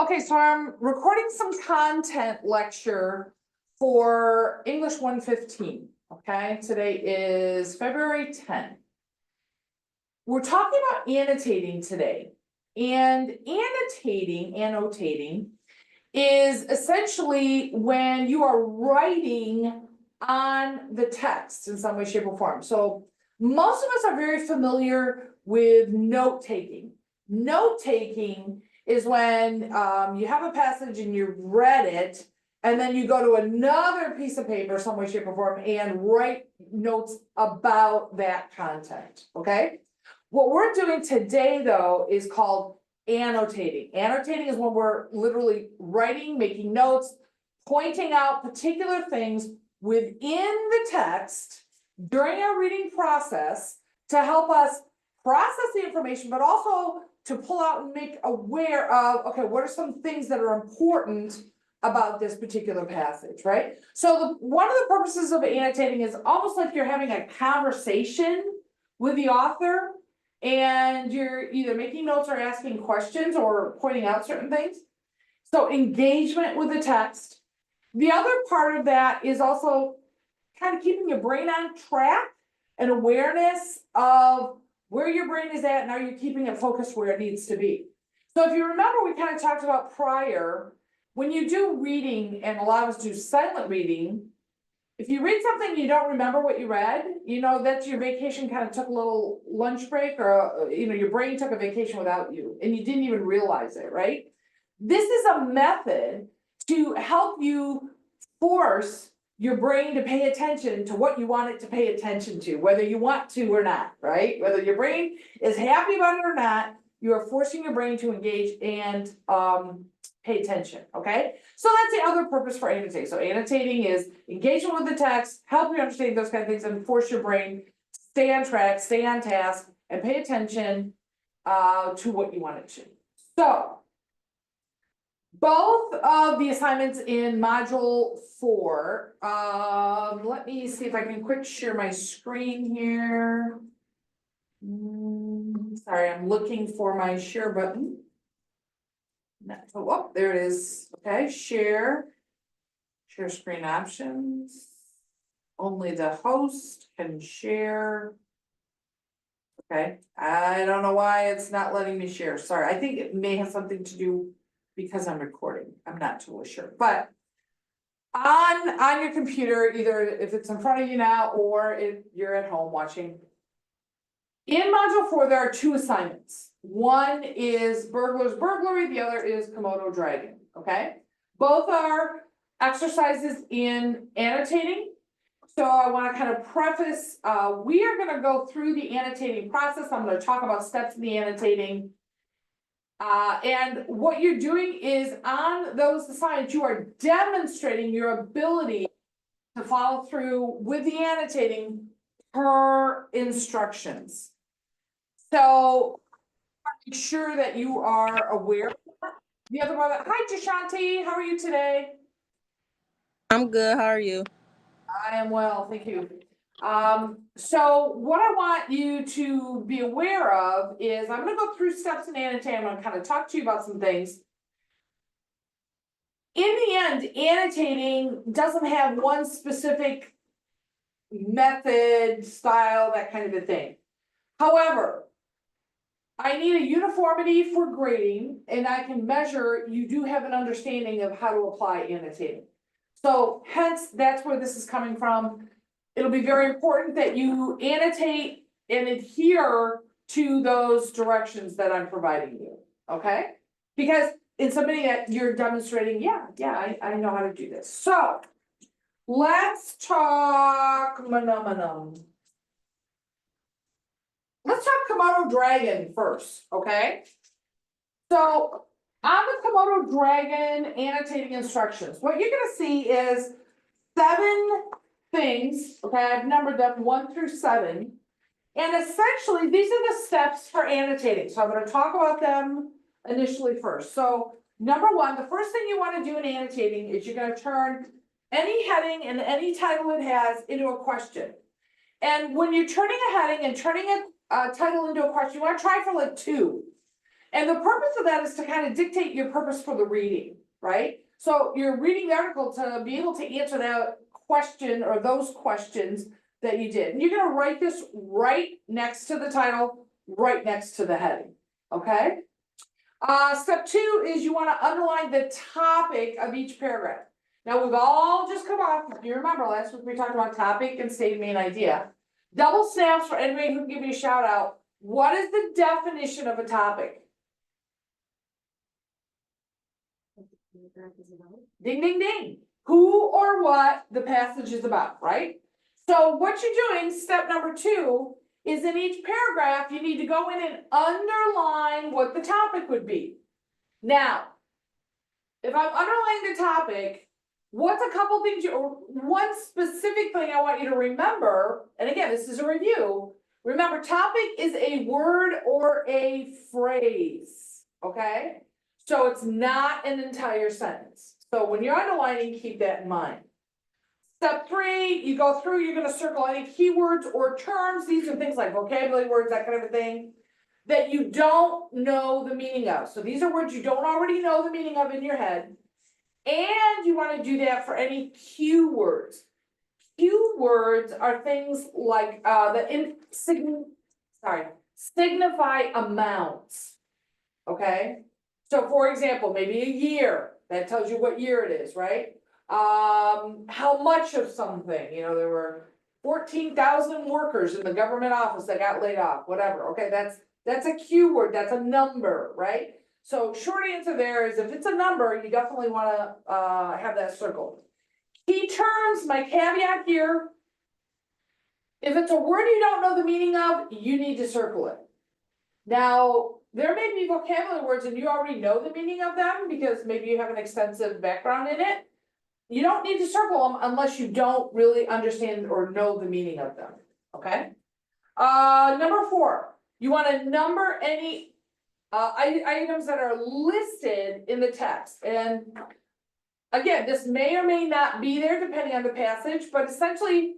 Okay, so I'm recording some content lecture for English 115. Okay, today is February 10th. We're talking about annotating today. And annotating is essentially when you are writing on the text in some way, shape, or form. So most of us are very familiar with note taking. Note taking is when you have a passage and you read it, and then you go to another piece of paper, some way, shape, or form, and write notes about that content, okay? What we're doing today, though, is called annotating. Annotating is when we're literally writing, making notes, pointing out particular things within the text during our reading process to help us process the information, but also to pull out and make aware of, okay, what are some things that are important about this particular passage, right? So one of the purposes of annotating is almost like you're having a conversation with the author, and you're either making notes or asking questions or pointing out certain things. So engagement with the text. The other part of that is also kind of keeping your brain on track and awareness of where your brain is at and are you keeping it focused where it needs to be. So if you remember, we kind of talked about prior, when you do reading, and a lot of us do silent reading, if you read something and you don't remember what you read, you know, that's your vacation kind of took a little lunch break, or, you know, your brain took a vacation without you and you didn't even realize it, right? This is a method to help you force your brain to pay attention to what you want it to pay attention to, whether you want to or not, right? Whether your brain is happy about it or not, you are forcing your brain to engage and pay attention, okay? So that's the other purpose for annotating. So annotating is engagement with the text, help you understand those kind of things, and force your brain to stay on track, stay on task, and pay attention to what you want it to. So both of the assignments in module 4, let me see if I can quick share my screen here. Sorry, I'm looking for my share button. Oh, there it is. Okay, share screen options. Only the host can share. Okay, I don't know why it's not letting me share. Sorry, I think it may have something to do because I'm recording. I'm not totally sure, but on your computer, either if it's in front of you now or if you're at home watching. In module 4, there are 2 assignments. One is Burglar's Burglary, the other is Komodo Dragon, okay? Both are exercises in annotating. So I want to kind of preface, we are going to go through the annotating process. I'm going to talk about steps in the annotating. And what you're doing is on those assignments, you are demonstrating your ability to follow through with the annotating per instructions. So make sure that you are aware of that. The other one, hi Jashanti, how are you today? I'm good. How are you? I am well, thank you. So what I want you to be aware of is I'm gonna go through steps in annotating. I'm gonna kind of talk to you about some things. In the end, annotating doesn't have one specific method, style, that kind of a thing. However, I need a uniformity for grading, and I can measure, you do have an understanding of how to apply annotating. So hence, that's where this is coming from. It'll be very important that you annotate and adhere to those directions that I'm providing you, okay? Because it's something that you're demonstrating, I know how to do this. So let's talk Let's talk Komodo Dragon first, okay? So on the Komodo Dragon annotating instructions, what you're gonna see is 7 things, okay? I've numbered them 1 through 7. And essentially, these are the steps for annotating. So I'm gonna talk about them initially first. So number 1, the first thing you wanna do in annotating is you're gonna turn any heading and any title it has into a question. And when you're turning a heading and turning a title into a question, you want to try for like 2. And the purpose of that is to kind of dictate your purpose for the reading, right? So you're reading the article to be able to answer that question or those questions that you did. And you're gonna write this right next to the title, right next to the heading, okay? Step 2 is you wanna underline the topic of each paragraph. Now, we've all just come off, if you remember, last week we talked about topic and stated main idea. Double snaps for anybody who can give me a shout out. What is the definition of a topic? Ding, ding, ding. Who or what the passage is about, right? So what you're doing, step number 2, is in each paragraph, you need to go in and underline what the topic would be. Now, if I'm underlining the topic, what's a couple things or one specific thing I want you to remember, and again, this is a review. Remember, topic is a word or a phrase, okay? So it's not an entire sentence. So when you're underlining, keep that in mind. Step 3, you go through, you're gonna circle any keywords or terms. These are things like vocabulary words, that kind of a thing, that you don't know the meaning of. So these are words you don't already know the meaning of in your head. And you wanna do that for any cue words. Cue words are things like, signify amounts, okay? So for example, maybe a year, that tells you what year it is, right? How much of something, you know, there were 14,000 workers in the government office that got laid off, whatever, okay, that's a cue word, that's a number, right? So short answer there is if it's a number, you definitely wanna, have that circled. Key terms, my caveat here. If it's a word you don't know the meaning of, you need to circle it. Now, there may be vocabulary words and you already know the meaning of them because maybe you have an extensive background in it. You don't need to circle them unless you don't really understand or know the meaning of them, okay? Number 4, you wanna number any items that are listed in the text. And again, this may or may not be there depending on the passage, but essentially,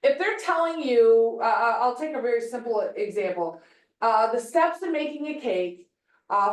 if they're telling you, I'll take a very simple example. The steps in making a cake,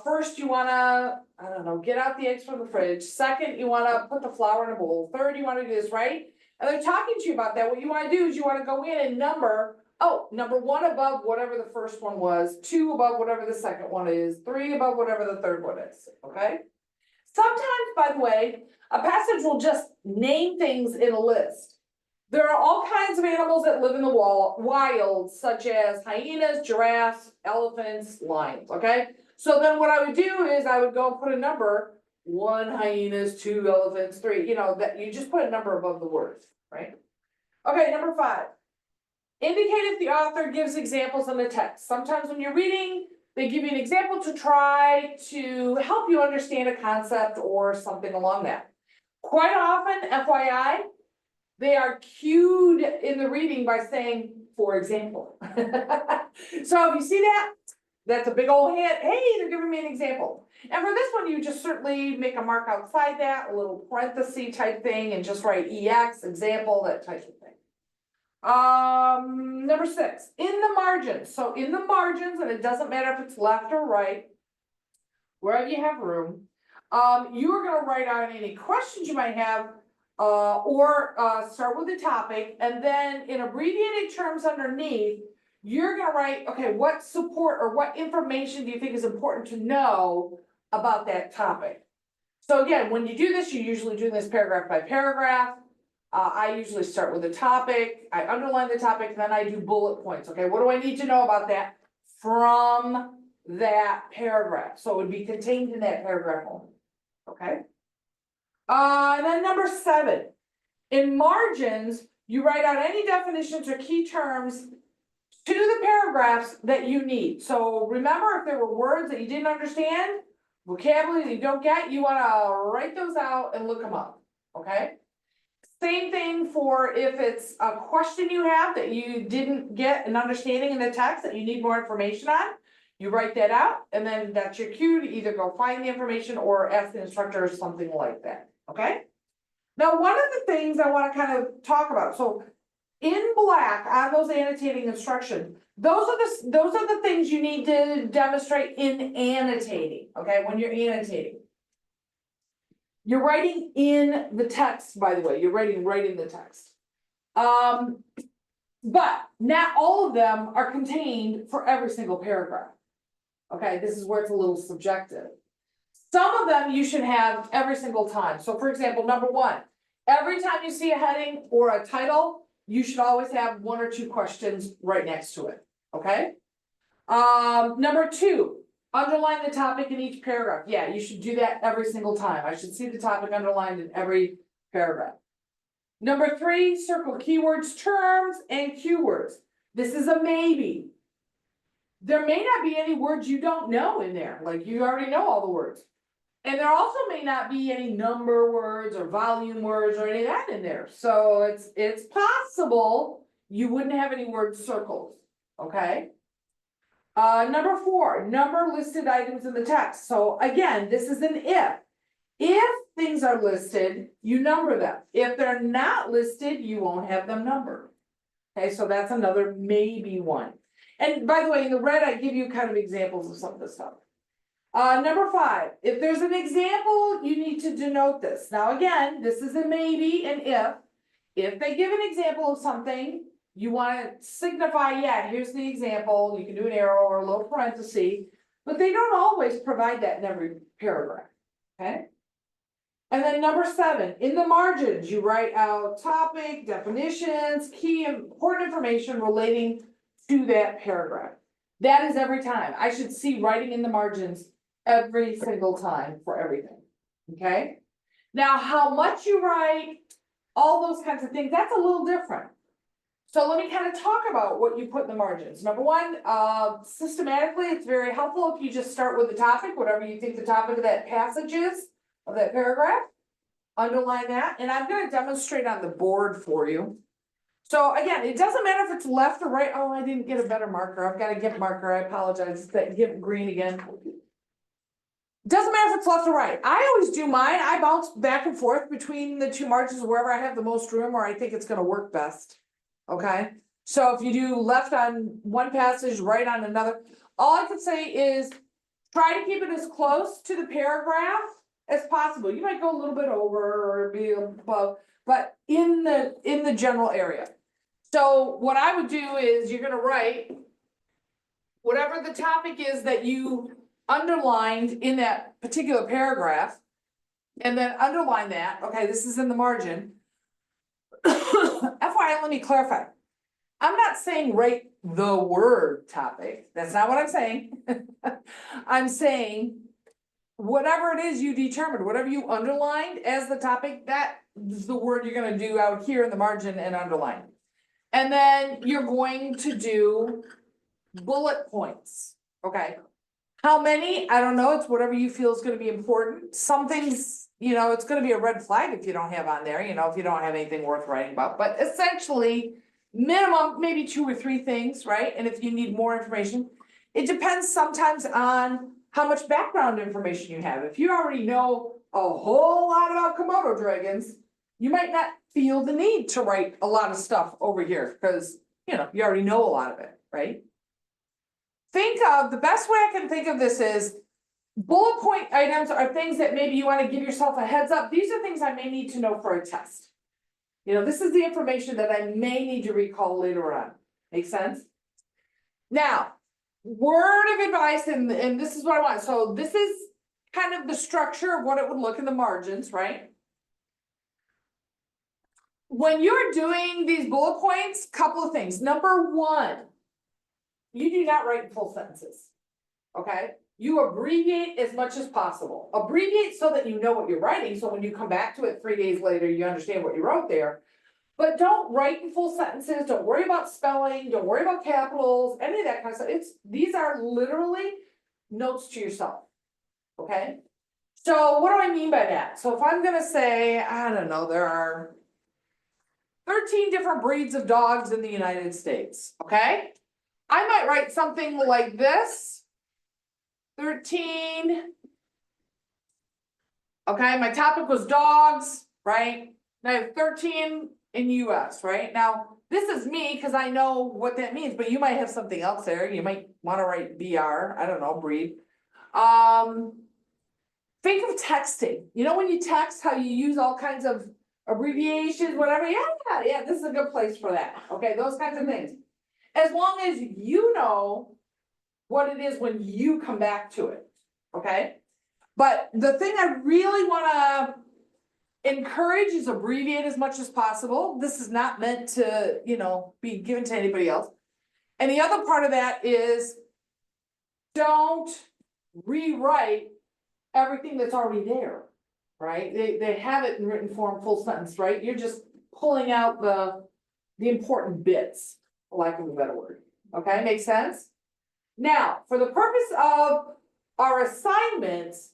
first you wanna, I don't know, get out the eggs from the fridge. Second, you wanna put the flour in a bowl. Third, you wanna do this, right? And they're talking to you about that. What you wanna do is you wanna go in and number, number 1 above whatever the first one was, 2 above whatever the second one is, 3 above whatever the third one is, okay? Sometimes, by the way, a passage will just name things in a list. There are all kinds of animals that live in the wild, such as hyenas, giraffes, elephants, lions, okay? So then what I would do is I would go and put a number, 1 hyenas, 2 elephants, 3, you know, that you just put a number above the words, right? Okay, number 5. Indicate if the author gives examples in the text. Sometimes when you're reading, they give you an example to try to help you understand a concept or something along that. Quite often, FYI, they are cued in the reading by saying, for example. So if you see that, that's a big old hint, hey, they're giving me an example. And for this one, you just certainly make a mark outside that, a little parenthesis type thing, and just write EX, example, that type of thing. Number 6, in the margins. So in the margins, and it doesn't matter if it's left or right, wherever you have room, you are gonna write out any questions you might have, or start with the topic, and then in abbreviated terms underneath, you're gonna write, okay, what support or what information do you think is important to know about that topic? So again, when you do this, you usually do this paragraph by paragraph. I usually start with the topic, I underline the topic, and then I do bullet points, okay? What do I need to know about that from that paragraph? So it would be contained in that paragraph only, okay? And then number 7, in margins, you write out any definitions or key terms to the paragraphs that you need. So remember, if there were words that you didn't understand, vocabulary that you don't get, you wanna write those out and look them up, okay? Same thing for if it's a question you have that you didn't get an understanding in the text that you need more information on. You write that out, and then that's your cue to either go find the information or ask the instructor or something like that, okay? Now, one of the things I wanna kind of talk about, so in black on those annotating instructions, those are the things you need to demonstrate in annotating, okay, when you're annotating. You're writing in the text, by the way, you're writing right in the text. But not all of them are contained for every single paragraph. Okay, this is where it's a little subjective. Some of them you should have every single time. So for example, number one, every time you see a heading or a title, you should always have one or two questions right next to it, okay? Number two, underline the topic in each paragraph. Yeah, you should do that every single time. I should see the topic underlined in every paragraph. Number three, circle keywords, terms, and keywords. This is a maybe. There may not be any words you don't know in there, like you already know all the words. And there also may not be any number words or volume words or any of that in there. So it's possible you wouldn't have any words circled, okay? Number four, number listed items in the text. So again, this is an if. If things are listed, you number them. If they're not listed, you won't have them numbered. Okay, so that's another maybe one. And by the way, in the red, I give you kind of examples of some of this stuff. Number five, if there's an example, you need to denote this. Now, again, this is a maybe and if. If they give an example of something, you want to signify, yeah, here's the example. You can do an arrow or a little parenthesis, but they don't always provide that in every paragraph. Okay. And then number seven, in the margins, you write out topic, definitions, key important information relating to that paragraph. That is every time. I should see writing in the margins every single time for everything, okay? Now, how much you write, all those kinds of things, that's a little different. So let me kind of talk about what you put in the margins. Number one, systematically, it's very helpful if you just start with the topic, whatever you think the topic of that passage is, of that paragraph. Underline that, and I'm gonna demonstrate on the board for you. So again, it doesn't matter if it's left or right. Oh, I didn't get a better marker. I've got a GIMP marker. I apologize. Give green again. Doesn't matter if it's left or right. I always do mine. I bounce back and forth between the two margins wherever I have the most room or I think it's gonna work best. Okay, so if you do left on one passage, right on another, all I can say is try to keep it as close to the paragraph as possible. You might go a little bit over or be above, but in the general area. So what I would do is you're gonna write whatever the topic is that you underlined in that particular paragraph, and then underline that. Okay, this is in the margin. FYI, let me clarify. I'm not saying write the word topic. That's not what I'm saying. I'm saying whatever it is you determined, whatever you underlined as the topic, that is the word you're gonna do out here in the margin and underline. And then you're going to do bullet points, okay? How many? I don't know, it's whatever you feel is gonna be important. Some things, you know, it's gonna be a red flag if you don't have on there, you know, if you don't have anything worth writing about, but essentially, minimum, maybe 2 or 3 things, right? And if you need more information, it depends sometimes on how much background information you have. If you already know a whole lot about Komodo dragons, you might not feel the need to write a lot of stuff over here because, you know, you already know a lot of it, right? Think of, the best way I can think of this is bullet point items are things that maybe you want to give yourself a heads up. These are things I may need to know for a test. You know, this is the information that I may need to recall later on. Make sense? Now, word of advice, and this is what I want. So this is kind of the structure of what it would look in the margins, right? When you're doing these bullet points, couple of things. Number one, you do not write in full sentences, okay? You abbreviate as much as possible. Abbreviate so that you know what you're writing, so when you come back to it 3 days later, you understand what you wrote there. But don't write in full sentences, don't worry about spelling, don't worry about capitals, any of that kind of stuff. These are literally notes to yourself, okay? So what do I mean by that? So if I'm gonna say, I don't know, there are 13 different breeds of dogs in the United States, okay? I might write something like this. 13. Okay, my topic was dogs, right? Now I have 13 in US, right? Now, this is me, cause I know what that means, but you might have something else there, you might wanna write BR, I don't know, breed. Think of texting, you know, when you text, how you use all kinds of abbreviations, whatever, yeah, this is a good place for that, okay, those kinds of things. As long as you know what it is when you come back to it, okay? But the thing I really wanna encourage is abbreviate as much as possible. This is not meant to, you know, be given to anybody else. And the other part of that is don't rewrite everything that's already there, right? They have it in written form, full sentence, right? You're just pulling out the important bits, for lack of a better word. Okay, makes sense? Now, for the purpose of our assignments,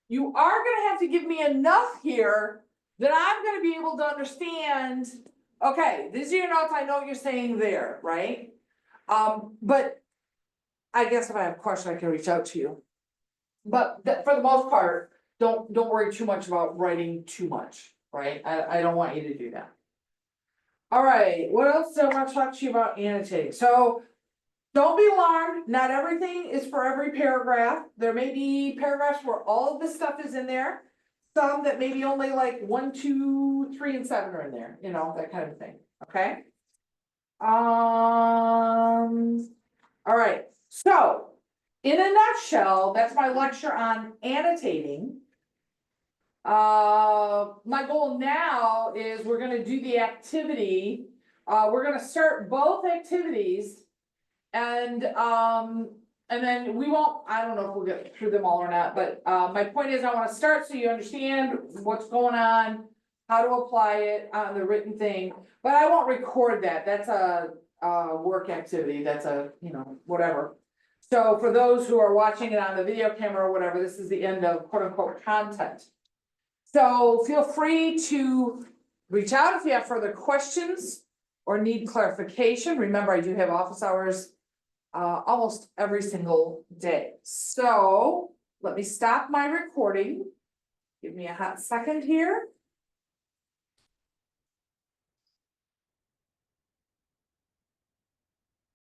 you are gonna have to give me enough here that I'm gonna be able to understand, okay, these are your notes, I know what you're saying there, right? But I guess if I have a question, I can reach out to you. But for the most part, don't worry too much about writing too much, right? I don't want you to do that. All right, what else do I want to talk to you about annotating? So don't be alarmed, not everything is for every paragraph. There may be paragraphs where all of this stuff is in there. Some that maybe only like 1, 2, 3, and 7 are in there, you know, that kind of thing, okay? All right, so in a nutshell, that's my lecture on annotating. My goal now is we're gonna do the activity. We're gonna start both activities. And then we won't, I don't know if we'll get through them all or not, but my point is I wanna start so you understand what's going on. How to apply it on the written thing, but I won't record that, that's a work activity, that's a, you know, whatever. So for those who are watching it on the video camera or whatever, this is the end of quote unquote content. So feel free to reach out if you have further questions or need clarification. Remember, I do have office hours almost every single day. So let me stop my recording. Give me a hot second here.